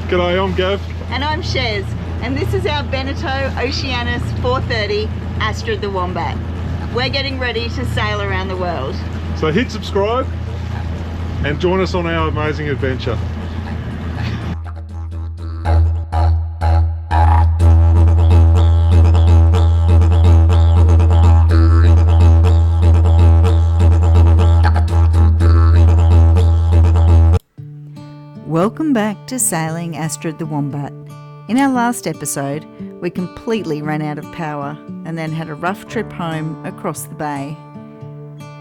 G'day, I'm Gav. And I'm Shez, and this is our Beneteau Oceanus 430 Astrid the Wombat. We're getting ready to sail around the world. So hit subscribe and join us on our amazing adventure. Welcome back to Sailing Astrid the Wombat. In our last episode, we completely ran out of power and then had a rough trip home across the bay.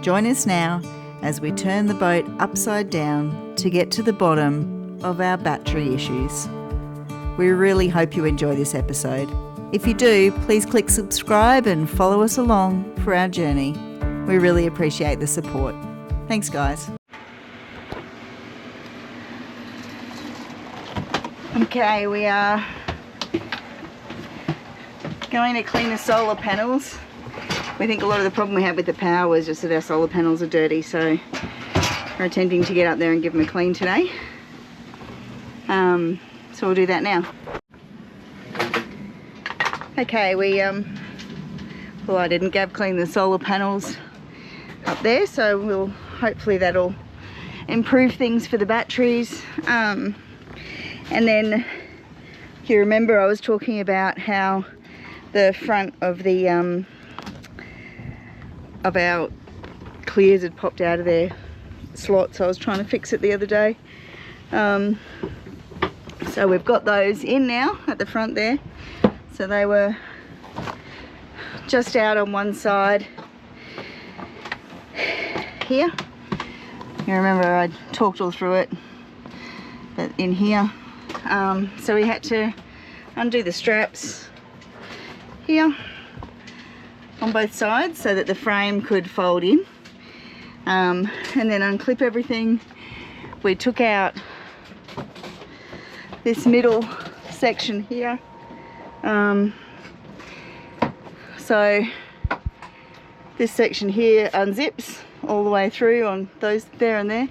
Join us now as we turn the boat upside down to get to the bottom of our battery issues. We really hope you enjoy this episode. If you do, please click subscribe and follow us along for our journey. We really appreciate the support. Thanks, guys. Okay, we are going to clean the solar panels. We think a lot of the problem we had with the power was just that our solar panels are dirty, so we're attempting to get up there and give them a clean today. So we'll do that now. Okay, well, I didn't Gav clean the solar panels up there, so hopefully that'll improve things for the batteries. And then, if you remember, I was talking about how the front of the of our clears had popped out of their slots. I was trying to fix it the other day. So we've got those in now at the front there. So they were just out on one side here. You remember I talked all through it, but in here. So we had to undo the straps here on both sides so that the frame could fold in, and then unclip everything. We took out this middle section here, so this section here unzips all the way through on those there and there,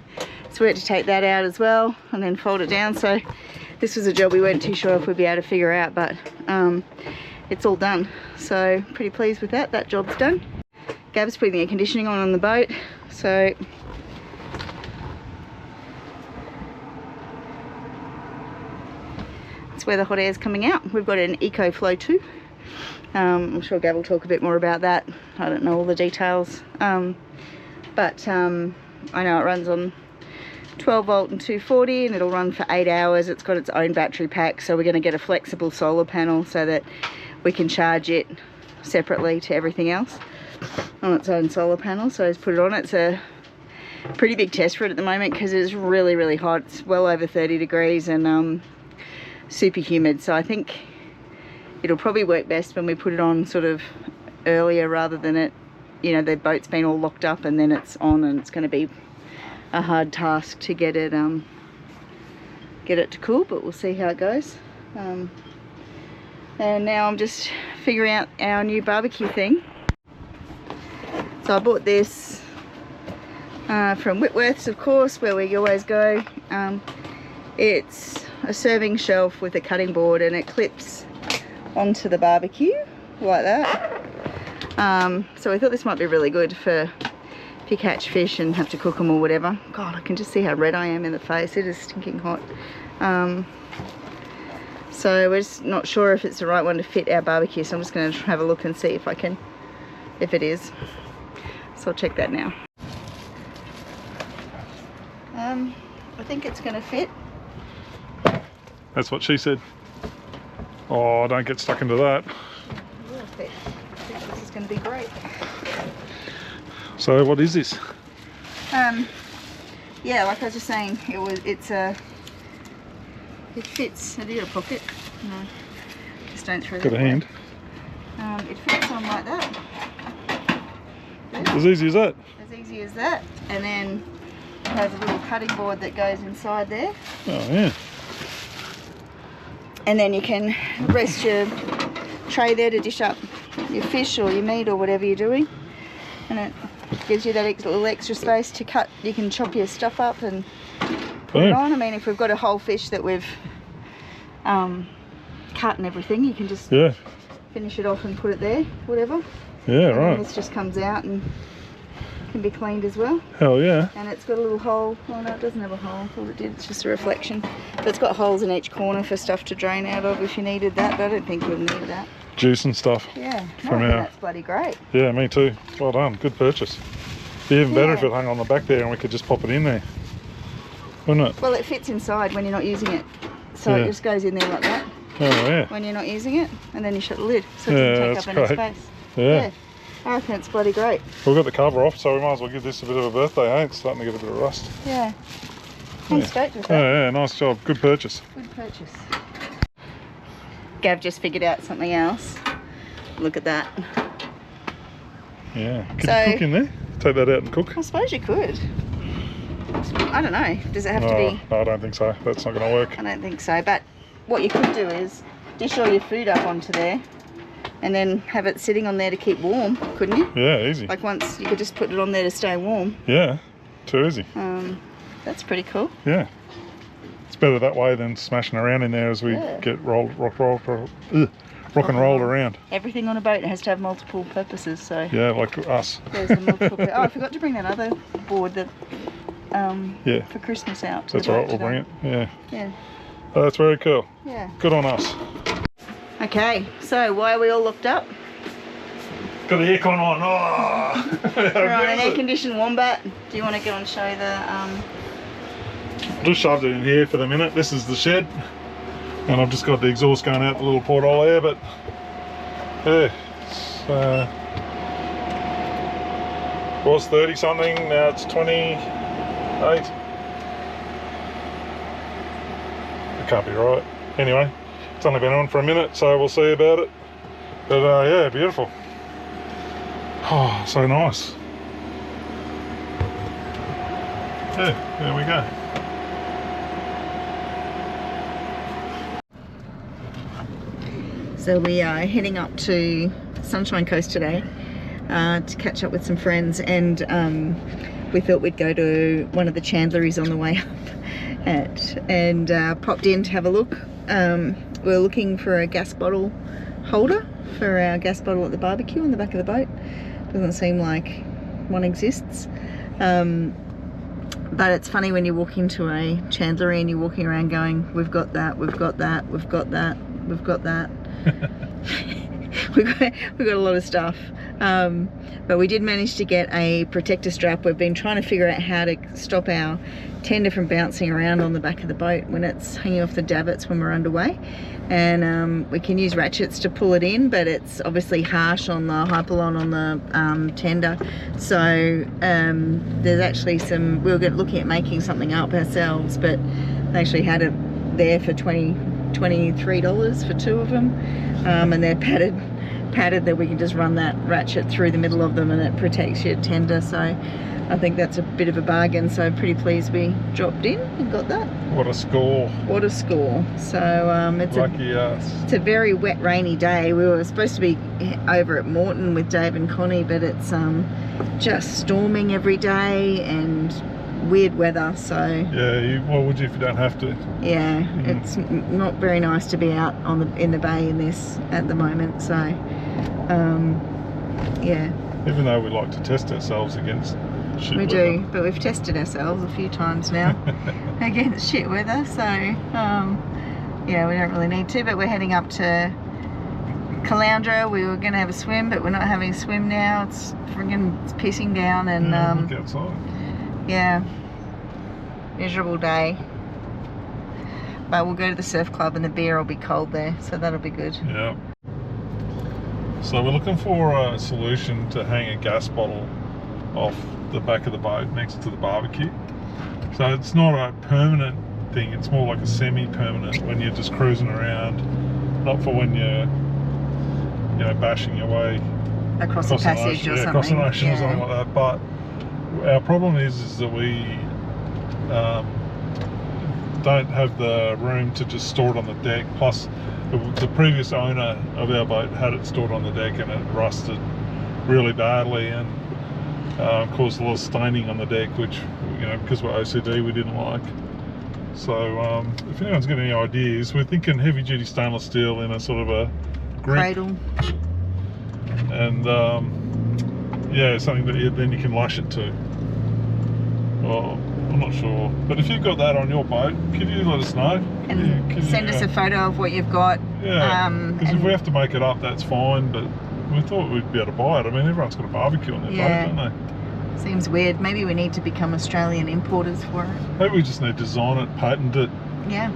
so we had to take that out as well and then fold it down. So this was a job we weren't too sure if we'd be able to figure out, but it's all done. So pretty pleased with that. That job's done. Gav's putting the air conditioning on the boat. So that's where the hot air is coming out. We've got an Ecoflow too. I'm sure Gav will talk a bit more about that. I don't know all the details. But I know it runs on 12 volt and 240, and it'll run for 8 hours. It's got its own battery pack, so we're going to get a flexible solar panel so that we can charge it separately to everything else on its own solar panel. So let's put it on. It's a pretty big test for it at the moment because it's really hot. It's well over 30 degrees and super humid, so I think it'll probably work best when we put it on sort of earlier rather than it, you know, the boat's been all locked up and then it's on, and it's going to be a hard task to get it to cool, but we'll see how it goes. And now I'm just figuring out our new barbecue thing. So I bought this from Whitworth's, of course, where we always go. It's a serving shelf with a cutting board, and it clips onto the barbecue like that. So we thought this might be really good for if you catch fish and have to cook them or whatever. God, I can just see how red I am in the face. It is stinking hot. So we're just not sure if it's the right one to fit our barbecue, so I'm just going to have a look and see if it is. So I'll check that now. I think it's going to fit. That's what she said. Oh, don't get stuck into that. I think this is going to be great. So what is this? Yeah, like I was just saying, it fits. Have you got a pocket? No, just don't throw that. Got a hand. It fits on like that. There. As easy as that. As easy as that. And then it has a little cutting board that goes inside there. Oh yeah. And then you can rest your tray there to dish up your fish or your meat or whatever you're doing. And it gives you that little extra space to cut. You can chop your stuff up and put it on. I mean, if we've got a whole fish that we've cut and everything. You can just finish it off and put it there, whatever. Yeah, and right. This just comes out and can be cleaned as well. Hell yeah. And it's got a little hole. Oh no, it doesn't have a hole. I thought it did. It's just a reflection. But it's got holes in each corner for stuff to drain out of if you needed that. But I don't think you'll need that. Juice and stuff. Yeah. From That's bloody great. Yeah, me too. Well done. Good purchase. Be even better if it hung on the back there and we could just pop it in there, wouldn't it? Well, it fits inside when you're not using it. So it just goes in there like that. Oh yeah. When you're not using it, and then you shut the lid, so it doesn't take up any space. Yeah. I reckon it's bloody great. We've got the cover off, so we might as well give this a bit of a birthday, eh? It's starting to get a bit of rust. Yeah. I'm stoked with that. Yeah, nice job. Good purchase. Good purchase. Gav just figured out something else. Look at that. Yeah. Could you cook in there? Take that out and cook? I suppose you could. I don't know. Does it have to be? No, I don't think so. That's not going to work. I don't think so. But what you could do is dish all your food up onto there and then have it sitting on there to keep warm, couldn't you? Yeah, easy. Like once you could just put it on there to stay warm. Yeah, too easy. That's pretty cool. Yeah. It's better that way than smashing around in there as we get rock and rolled around. Everything on a boat has to have multiple purposes, so... Yeah, like us. There's the multiple Oh, I forgot to bring that other board that for Christmas out. That's all right, we'll bring it. Yeah. Yeah. Oh, that's very cool. Yeah. Good on us. Okay, so why are we all looked up? Got the aircon on. Oh! We're on an air-conditioned Wombat. Do you want to go and show the... Just shoved it in here for the minute. This is the shed. And I've just got the exhaust going out the little porthole there, but... Yeah. It was 30 something, now it's 28. It can't be right. Anyway, it's only been on for a minute, so we'll see about it. But yeah, beautiful. Oh, so nice. Yeah, there we go. So we are heading up to Sunshine Coast today to catch up with some friends, and we thought we'd go to one of the chandleries on the way up and popped in to have a look. We're looking for a gas bottle holder for our gas bottle at the barbecue on the back of the boat. Doesn't seem like one exists. But it's funny when you walk into a chandlery and you're walking around going, we've got that, we've got that, we've got that, we've got that. we've got a lot of stuff. But we did manage to get a protector strap. We've been trying to figure out how to stop our tender from bouncing around on the back of the boat when it's hanging off the davits when we're underway. And we can use ratchets to pull it in, but it's obviously harsh on the hypalon on the tender. So there's actually some, we were looking at making something up ourselves, but they actually had it there for $23 for two of them. And they're padded that we can just run that ratchet through the middle of them and it protects your tender. So I think that's a bit of a bargain, so pretty pleased we dropped in and got that. What a score. What a score. So it's a very wet, rainy day. We were supposed to be over at Moreton with Dave and Connie, but it's just storming every day and weird weather, so yeah, why would you if you don't have to? Yeah, it's not very nice to be out in the bay in this at the moment, so yeah. Even though we like to test ourselves against shit weather. We do, but we've tested ourselves a few times now against shit weather, so yeah, we don't really need to. But we're heading up to Caloundra. We were going to have a swim, but we're not having a swim now. It's pissing down, and look outside. Yeah, miserable day. But we'll go to the surf club and the beer will be cold there, so that'll be good. Yeah. So we're looking for a solution to hang a gas bottle off the back of the boat next to the barbecue. So it's not a permanent thing, it's more like a semi-permanent when you're just cruising around, not for when you're, you know, bashing your way across the passage or something. Across an ocean or something like that. But our problem is that we don't have the room to just store it on the deck. Plus, the previous owner of our boat had it stored on the deck and it rusted really badly and caused a lot of staining on the deck, which, you know, because we're OCD, we didn't like. So if anyone's got any ideas, we're thinking heavy duty stainless steel in a sort of a grip. Cradle. And yeah, something that then you can lash it to. Well, I'm not sure, but if you've got that on your boat, could you let us know? And send us a photo of what you've got. Yeah, because if we have to make it up, that's fine, but we thought we'd be able to buy it. I mean, everyone's got a barbecue on their boat, don't they? Seems weird. Maybe we need to become Australian importers for it. Maybe we just need to design it, patent it. Yeah.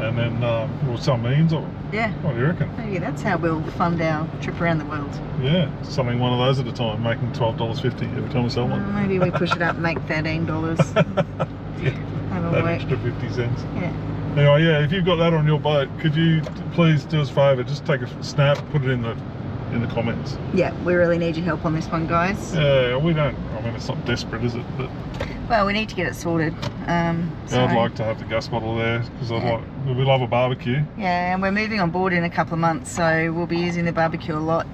And then we'll sell millions of it. Yeah. What do you reckon? Maybe that's how we'll fund our trip around the world. Yeah, selling one of those at a time, making $12.50 every time we sell one. Maybe we push it up and make $13. Yeah, Have a that work. extra 50 cents. Yeah. Anyway, yeah, if you've got that on your boat, could you please do us a favour, just take a snap, put it in the comments. Yeah, we really need your help on this one, guys. Yeah, we don't, I mean, it's not desperate, is it? But Well, we need to get it sorted. So, I'd like to have the gas bottle there, because we love a barbecue. yeah, and we're moving on board in a couple of months, so we'll be using the barbecue a lot,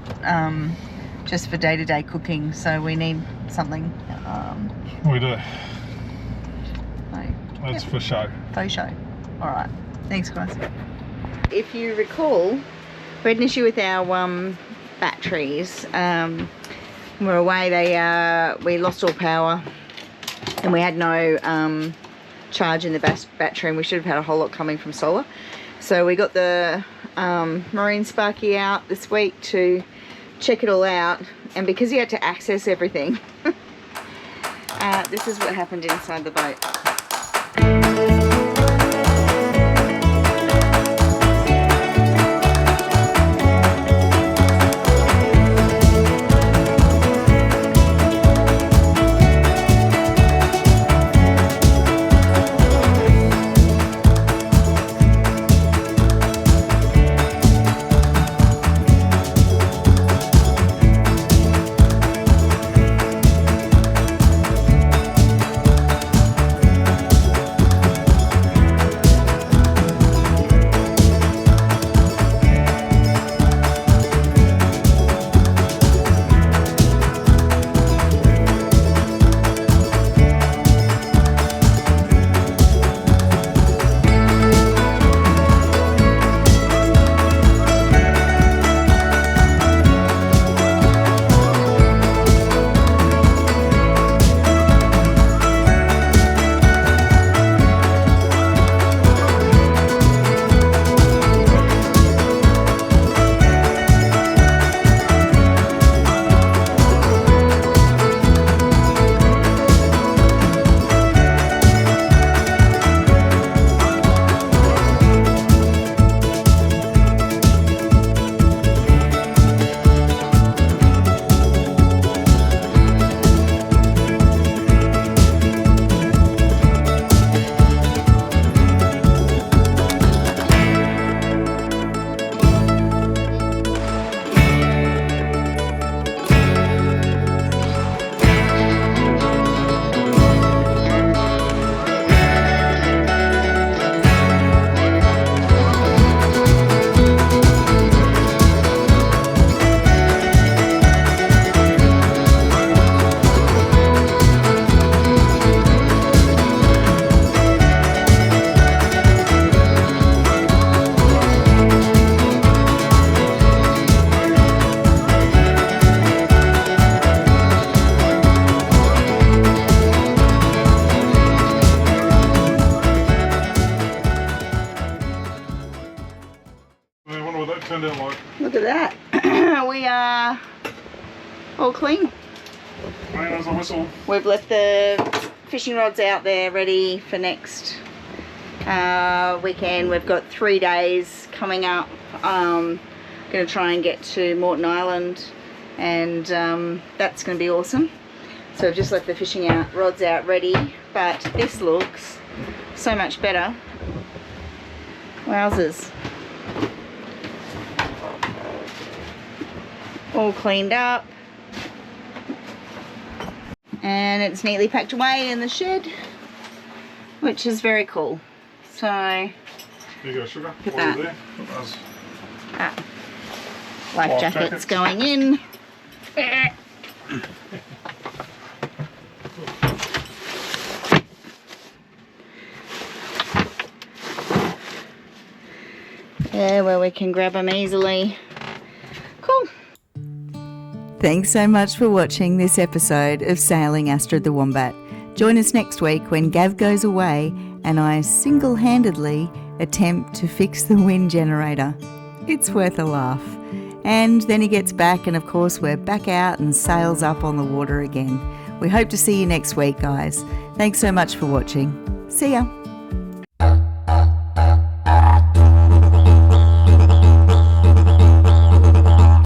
just for day-to-day cooking. So we need something. We do. So, That's for show. faux show. All right. Thanks, guys. If you recall, we had an issue with our batteries. We're away. We lost all power, and we had no charge in the battery, and we should have had a whole lot coming from solar. So we got the Marine Sparky out this week to check it all out, and because he had to access everything, this is what happened inside the boat. Look at that. We are all clean. Clean as a whistle. We've left the fishing rods out there ready for next weekend. We've got 3 days coming up. Going to try and get to Moreton Island, and that's going to be awesome. So we've just left the fishing rods out ready, but this looks so much better. Wowzers. All cleaned up, and it's neatly packed away in the shed, which is very cool. So Here you go, sugar. Look at While that. you're there. Life Life jackets jackets. going in. Yeah, where we can grab them easily. Cool. Thanks so much for watching this episode of Sailing Astra the Wombat. Join us next week when Gav goes away and I single-handedly attempt to fix the wind generator. It's worth a laugh. And then he gets back and of course we're back out and sails up on the water again. We hope to see you next week, guys. Thanks so much for watching. See ya.